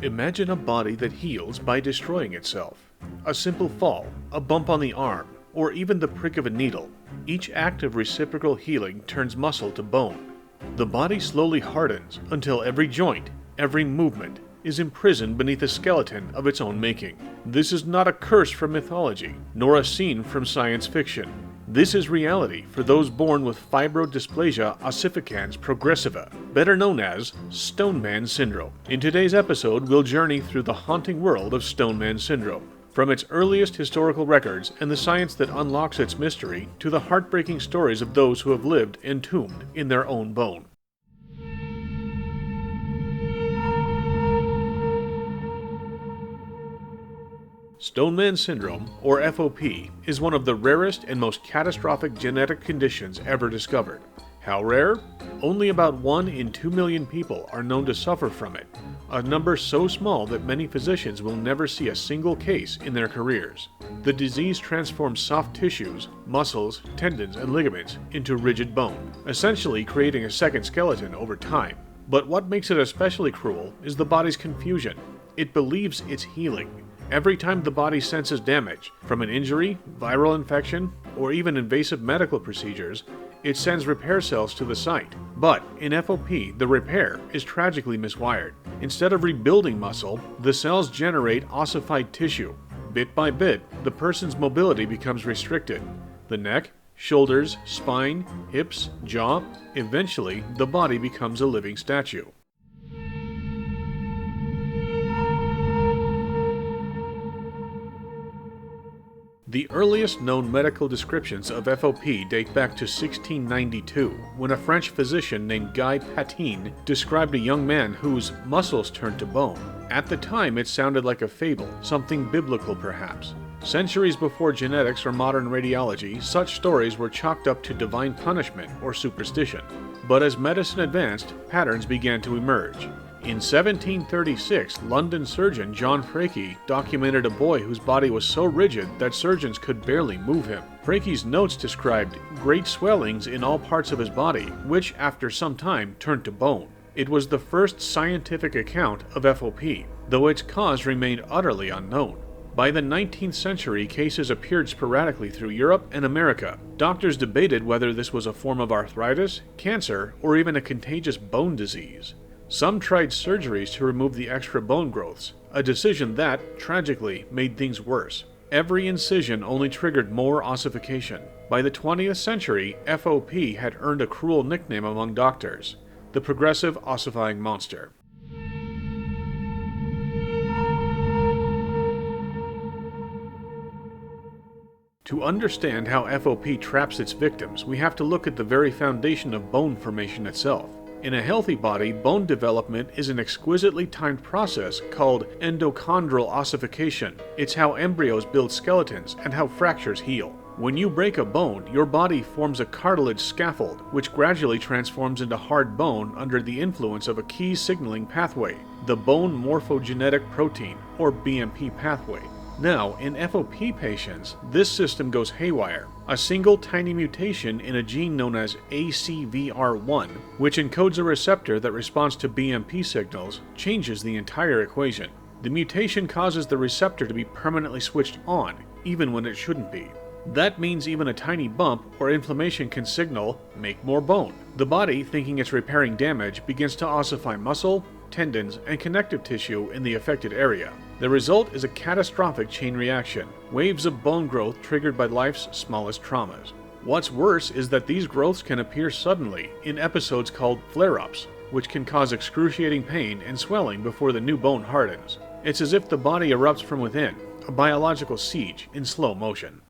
Imagine a body that heals by destroying itself. A simple fall, a bump on the arm, or even the prick of a needle. Each act of reciprocal healing turns muscle to bone. The body slowly hardens until every joint, every movement, is imprisoned beneath a skeleton of its own making. This is not a curse from mythology, nor a scene from science fiction. This is reality for those born with Fibrodysplasia Ossificans Progressiva, better known as Stone Man Syndrome. In today's episode, we'll journey through the haunting world of Stone Man Syndrome. From its earliest historical records and the science that unlocks its mystery, to the heartbreaking stories of those who have lived entombed in their own bone. Stone Man Syndrome, or FOP, is one of the rarest and most catastrophic genetic conditions ever discovered. How rare? Only about 1 in 2 million people are known to suffer from it, a number so small that many physicians will never see a single case in their careers. The disease transforms soft tissues, muscles, tendons, and ligaments into rigid bone, essentially creating a second skeleton over time. But what makes it especially cruel is the body's confusion. It believes it's healing. Every time the body senses damage, from an injury, viral infection, or even invasive medical procedures, it sends repair cells to the site. But in FOP, the repair is tragically miswired. Instead of rebuilding muscle, the cells generate ossified tissue. Bit by bit, the person's mobility becomes restricted. The neck, shoulders, spine, hips, jaw, eventually the body becomes a living statue. The earliest known medical descriptions of FOP date back to 1692, when a French physician named Guy Patin described a young man whose muscles turned to bone. At the time, it sounded like a fable, something biblical perhaps. Centuries before genetics or modern radiology, such stories were chalked up to divine punishment or superstition. But as medicine advanced, patterns began to emerge. In 1736, London surgeon John Freke documented a boy whose body was so rigid that surgeons could barely move him. Freke's notes described great swellings in all parts of his body, which after some time turned to bone. It was the first scientific account of FOP, though its cause remained utterly unknown. By the 19th century, cases appeared sporadically through Europe and America. Doctors debated whether this was a form of arthritis, cancer, or even a contagious bone disease. Some tried surgeries to remove the extra bone growths, a decision that, tragically, made things worse. Every incision only triggered more ossification. By the 20th century, FOP had earned a cruel nickname among doctors, the Progressive Ossifying Monster. To understand how FOP traps its victims, we have to look at the very foundation of bone formation itself. In a healthy body, bone development is an exquisitely timed process called endochondral ossification. It's how embryos build skeletons and how fractures heal. When you break a bone, your body forms a cartilage scaffold, which gradually transforms into hard bone under the influence of a key signaling pathway, the bone morphogenetic protein, or BMP pathway. Now, in FOP patients, this system goes haywire. A single tiny mutation in a gene known as ACVR1, which encodes a receptor that responds to BMP signals, changes the entire equation. The mutation causes the receptor to be permanently switched on, even when it shouldn't be. That means even a tiny bump or inflammation can signal, make more bone. The body, thinking it's repairing damage, begins to ossify muscle, tendons, and connective tissue in the affected area. The result is a catastrophic chain reaction, waves of bone growth triggered by life's smallest traumas. What's worse is that these growths can appear suddenly in episodes called flare-ups, which can cause excruciating pain and swelling before the new bone hardens. It's as if the body erupts from within, a biological siege in slow motion.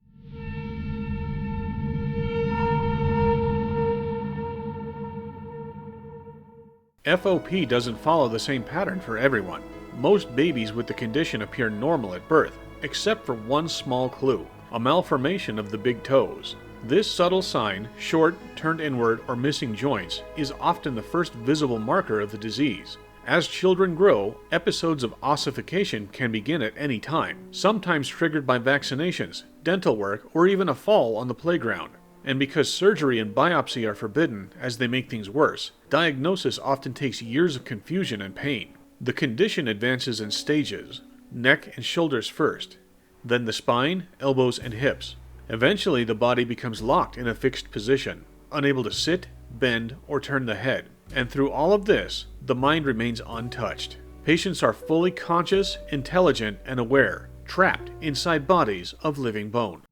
FOP doesn't follow the same pattern for everyone. Most babies with the condition appear normal at birth, except for one small clue, a malformation of the big toes. This subtle sign, short, turned inward, or missing joints, is often the first visible marker of the disease. As children grow, episodes of ossification can begin at any time, sometimes triggered by vaccinations, dental work, or even a fall on the playground. And because surgery and biopsy are forbidden as they make things worse, diagnosis often takes years of confusion and pain. The condition advances in stages, neck and shoulders first, then the spine, elbows, and hips. Eventually, the body becomes locked in a fixed position, unable to sit, bend, or turn the head. And through all of this, the mind remains untouched. Patients are fully conscious, intelligent, and aware, trapped inside bodies of living bone.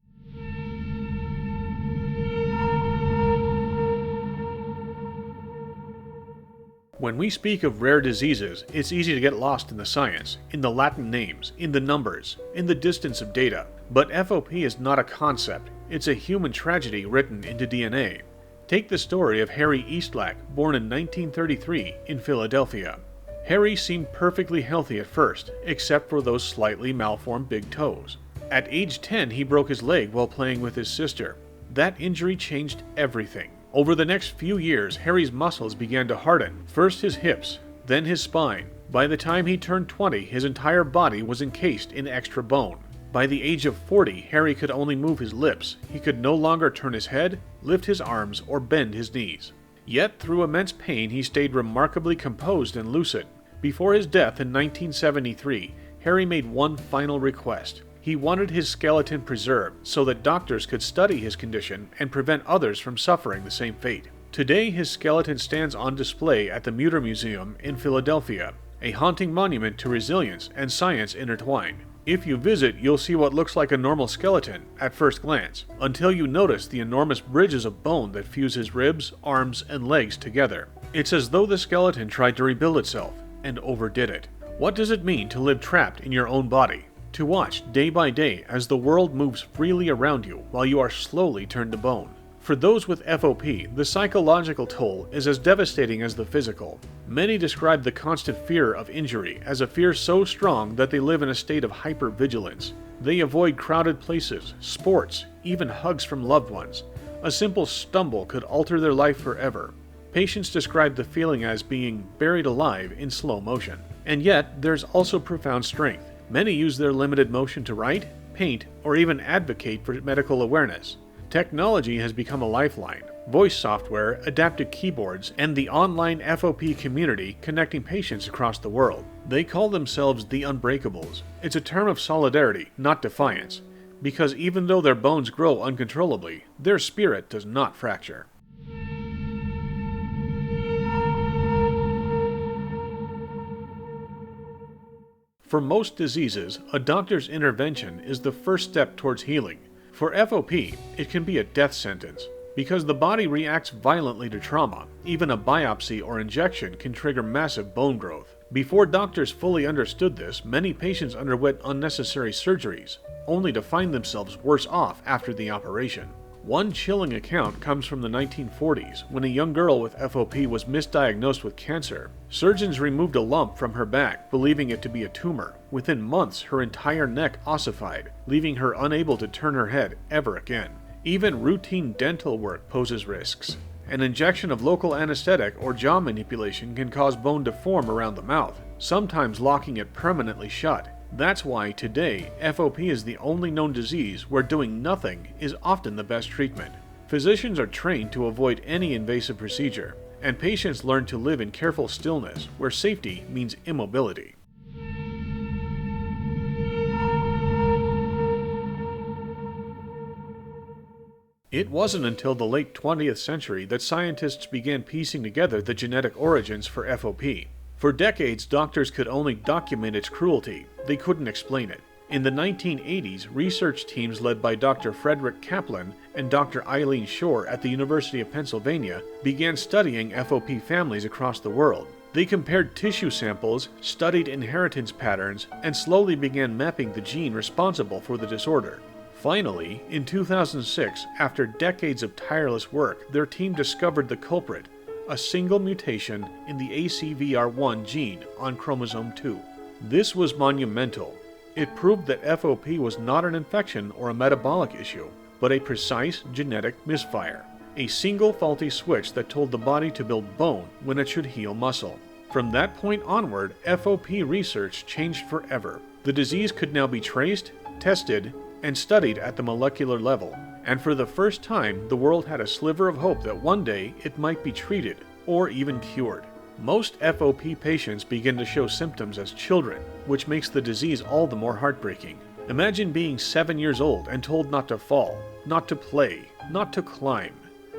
When we speak of rare diseases, it's easy to get lost in the science, in the Latin names, in the numbers, in the distance of data. But FOP is not a concept, it's a human tragedy written into DNA. Take the story of Harry Eastlack, born in 1933 in Philadelphia. Harry seemed perfectly healthy at first, except for those slightly malformed big toes. At age 10, he broke his leg while playing with his sister. That injury changed everything. Over the next few years, Harry's muscles began to harden, first his hips, then his spine. By the time he turned 20, his entire body was encased in extra bone. By the age of 40, Harry could only move his lips. He could no longer turn his head, lift his arms, or bend his knees. Yet, through immense pain, he stayed remarkably composed and lucid. Before his death in 1973, Harry made one final request. He wanted his skeleton preserved so that doctors could study his condition and prevent others from suffering the same fate. Today, his skeleton stands on display at the Mutter Museum in Philadelphia, a haunting monument to resilience and science intertwined. If you visit, you'll see what looks like a normal skeleton at first glance, until you notice the enormous bridges of bone that fuse his ribs, arms, and legs together. It's as though the skeleton tried to rebuild itself, and overdid it. What does it mean to live trapped in your own body? To watch day by day as the world moves freely around you while you are slowly turned to bone. For those with FOP, the psychological toll is as devastating as the physical. Many describe the constant fear of injury as a fear so strong that they live in a state of hypervigilance. They avoid crowded places, sports, even hugs from loved ones. A simple stumble could alter their life forever. Patients describe the feeling as being buried alive in slow motion. And yet, there's also profound strength. Many use their limited motion to write, paint, or even advocate for medical awareness. Technology has become a lifeline. Voice software, adaptive keyboards, and the online FOP community connecting patients across the world. They call themselves the Unbreakables. It's a term of solidarity, not defiance, because even though their bones grow uncontrollably, their spirit does not fracture. For most diseases, a doctor's intervention is the first step towards healing. For FOP, it can be a death sentence. Because the body reacts violently to trauma, even a biopsy or injection can trigger massive bone growth. Before doctors fully understood this, many patients underwent unnecessary surgeries, only to find themselves worse off after the operation. One chilling account comes from the 1940s, when a young girl with FOP was misdiagnosed with cancer. Surgeons removed a lump from her back, believing it to be a tumor. Within months, her entire neck ossified, leaving her unable to turn her head ever again. Even routine dental work poses risks. An injection of local anesthetic or jaw manipulation can cause bone to form around the mouth, sometimes locking it permanently shut. That's why today, FOP is the only known disease where doing nothing is often the best treatment. Physicians are trained to avoid any invasive procedure, and patients learn to live in careful stillness, where safety means immobility. It wasn't until the late 20th century that scientists began piecing together the genetic origins for FOP. For decades, doctors could only document its cruelty. They couldn't explain it. In the 1980s, research teams led by Dr. Frederick Kaplan and Dr. Eileen Shore at the University of Pennsylvania began studying FOP families across the world. They compared tissue samples, studied inheritance patterns, and slowly began mapping the gene responsible for the disorder. Finally, in 2006, after decades of tireless work, their team discovered the culprit: a single mutation in the ACVR1 gene on chromosome 2. This was monumental. It proved that FOP was not an infection or a metabolic issue, but a precise genetic misfire. A single faulty switch that told the body to build bone when it should heal muscle. From that point onward, FOP research changed forever. The disease could now be traced, tested, and studied at the molecular level. And for the first time, the world had a sliver of hope that one day it might be treated, or even cured. Most FOP patients begin to show symptoms as children, which makes the disease all the more heartbreaking. Imagine being 7 years old and told not to fall, not to play, not to climb.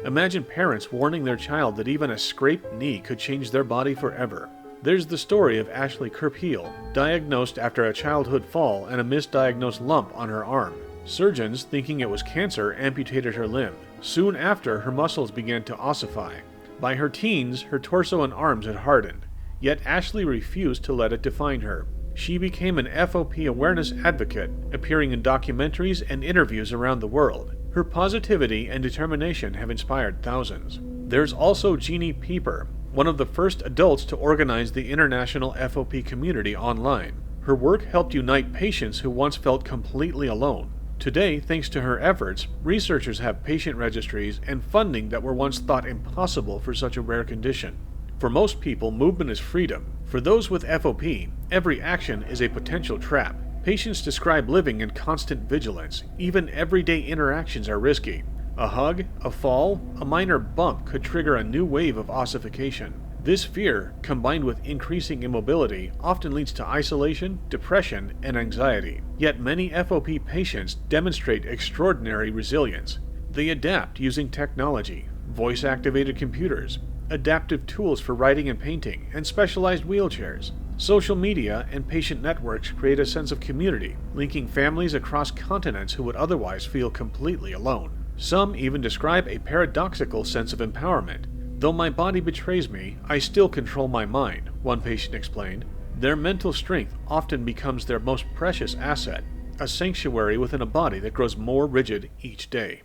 Imagine parents warning their child that even a scraped knee could change their body forever. There's the story of Ashley Kerpeel, diagnosed after a childhood fall and a misdiagnosed lump on her arm. Surgeons, thinking it was cancer, amputated her limb. Soon after, her muscles began to ossify. By her teens, her torso and arms had hardened. Yet Ashley refused to let it define her. She became an FOP awareness advocate, appearing in documentaries and interviews around the world. Her positivity and determination have inspired thousands. There's also Jeannie Pieper, one of the first adults to organize the international FOP community online. Her work helped unite patients who once felt completely alone. Today, thanks to her efforts, researchers have patient registries and funding that were once thought impossible for such a rare condition. For most people, movement is freedom. For those with FOP, every action is a potential trap. Patients describe living in constant vigilance. Even everyday interactions are risky. A hug, a fall, a minor bump could trigger a new wave of ossification. This fear, combined with increasing immobility, often leads to isolation, depression, and anxiety. Yet many FOP patients demonstrate extraordinary resilience. They adapt using technology, voice-activated computers, adaptive tools for writing and painting, and specialized wheelchairs. Social media and patient networks create a sense of community, linking families across continents who would otherwise feel completely alone. Some even describe a paradoxical sense of empowerment. Though my body betrays me, I still control my mind, one patient explained. Their mental strength often becomes their most precious asset, a sanctuary within a body that grows more rigid each day.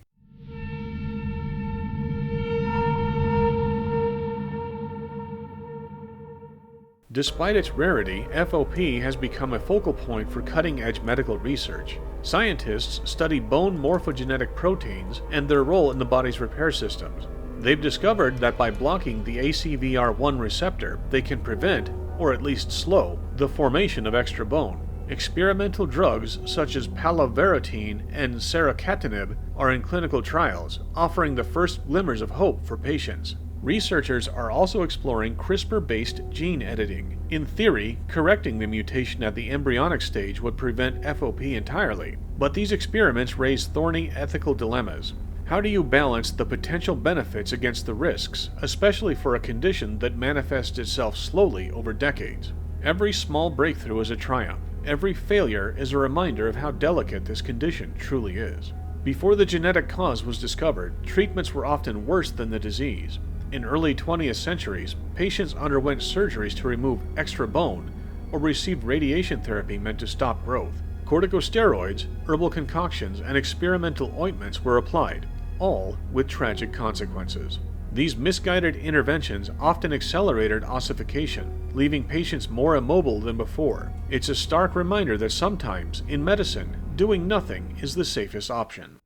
Despite its rarity, FOP has become a focal point for cutting-edge medical research. Scientists study bone morphogenetic proteins and their role in the body's repair systems. They've discovered that by blocking the ACVR1 receptor, they can prevent, or at least slow, the formation of extra bone. Experimental drugs such as palovarotene and saracatinib are in clinical trials, offering the first glimmers of hope for patients. Researchers are also exploring CRISPR-based gene editing. In theory, correcting the mutation at the embryonic stage would prevent FOP entirely. But these experiments raise thorny ethical dilemmas. How do you balance the potential benefits against the risks, especially for a condition that manifests itself slowly over decades? Every small breakthrough is a triumph. Every failure is a reminder of how delicate this condition truly is. Before the genetic cause was discovered, treatments were often worse than the disease. In early 20th centuries, patients underwent surgeries to remove extra bone or received radiation therapy meant to stop growth. Corticosteroids, herbal concoctions, and experimental ointments were applied, all with tragic consequences. These misguided interventions often accelerated ossification, leaving patients more immobile than before. It's a stark reminder that sometimes, in medicine, doing nothing is the safest option.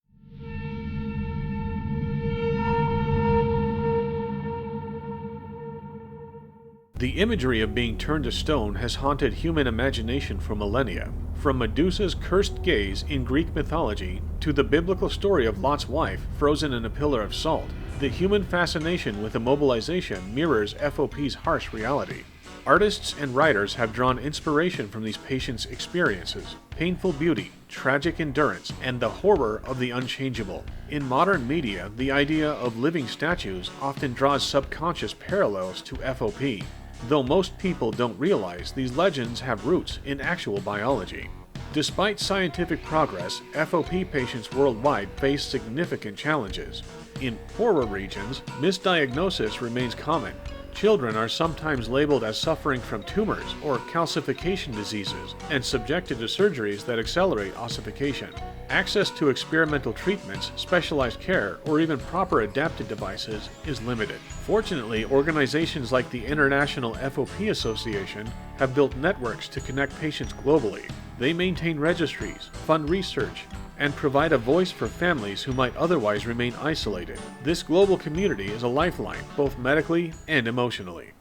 The imagery of being turned to stone has haunted human imagination for millennia. From Medusa's cursed gaze in Greek mythology to the biblical story of Lot's wife frozen in a pillar of salt, the human fascination with immobilization mirrors FOP's harsh reality. Artists and writers have drawn inspiration from these patients' experiences: painful beauty, tragic endurance, and the horror of the unchangeable. In modern media, the idea of living statues often draws subconscious parallels to FOP, though most people don't realize these legends have roots in actual biology. Despite scientific progress, FOP patients worldwide face significant challenges. In poorer regions, misdiagnosis remains common. Children are sometimes labeled as suffering from tumors or calcification diseases and subjected to surgeries that accelerate ossification. Access to experimental treatments, specialized care, or even proper adapted devices is limited. Fortunately, organizations like the International FOP Association have built networks to connect patients globally. They maintain registries, fund research, and provide a voice for families who might otherwise remain isolated. This global community is a lifeline, both medically and emotionally.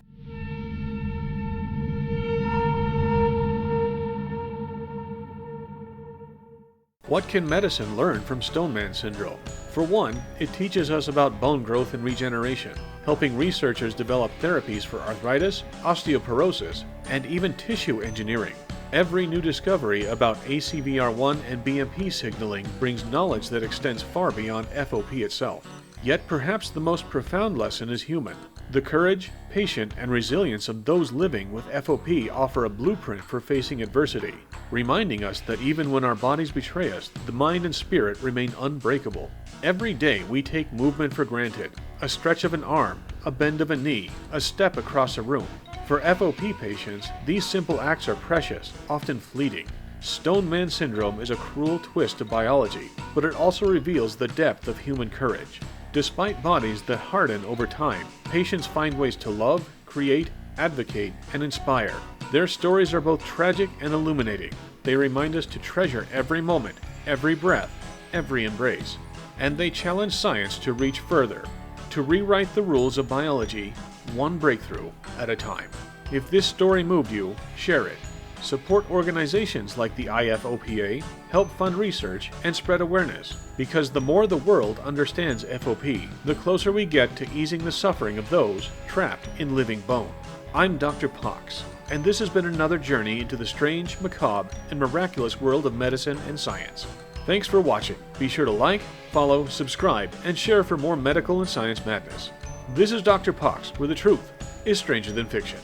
What can medicine learn from Stoneman syndrome? For one, it teaches us about bone growth and regeneration. helping researchers develop therapies for arthritis, osteoporosis, and even tissue engineering. Every new discovery about ACVR1 and BMP signaling brings knowledge that extends far beyond FOP itself. Yet perhaps the most profound lesson is human. The courage, patience, and resilience of those living with FOP offer a blueprint for facing adversity, reminding us that even when our bodies betray us, the mind and spirit remain unbreakable. Every day we take movement for granted. A stretch of an arm, a bend of a knee, a step across a room. For FOP patients, these simple acts are precious, often fleeting. Stone Man syndrome is a cruel twist to biology, but it also reveals the depth of human courage. Despite bodies that harden over time, patients find ways to love, create, advocate, and inspire. Their stories are both tragic and illuminating. They remind us to treasure every moment, every breath, every embrace. And they challenge science to reach further, to rewrite the rules of biology, one breakthrough at a time. If this story moved you, share it. Support organizations like the IFOPA, help fund research, and spread awareness, because the more the world understands FOP, the closer we get to easing the suffering of those trapped in living bone. I'm Dr. Pox, and this has been another journey into the strange, macabre, and miraculous world of medicine and science. Thanks for watching. Be sure to like, follow, subscribe, and share for more medical and science madness. This is Dr. Pox, where the truth is stranger than fiction.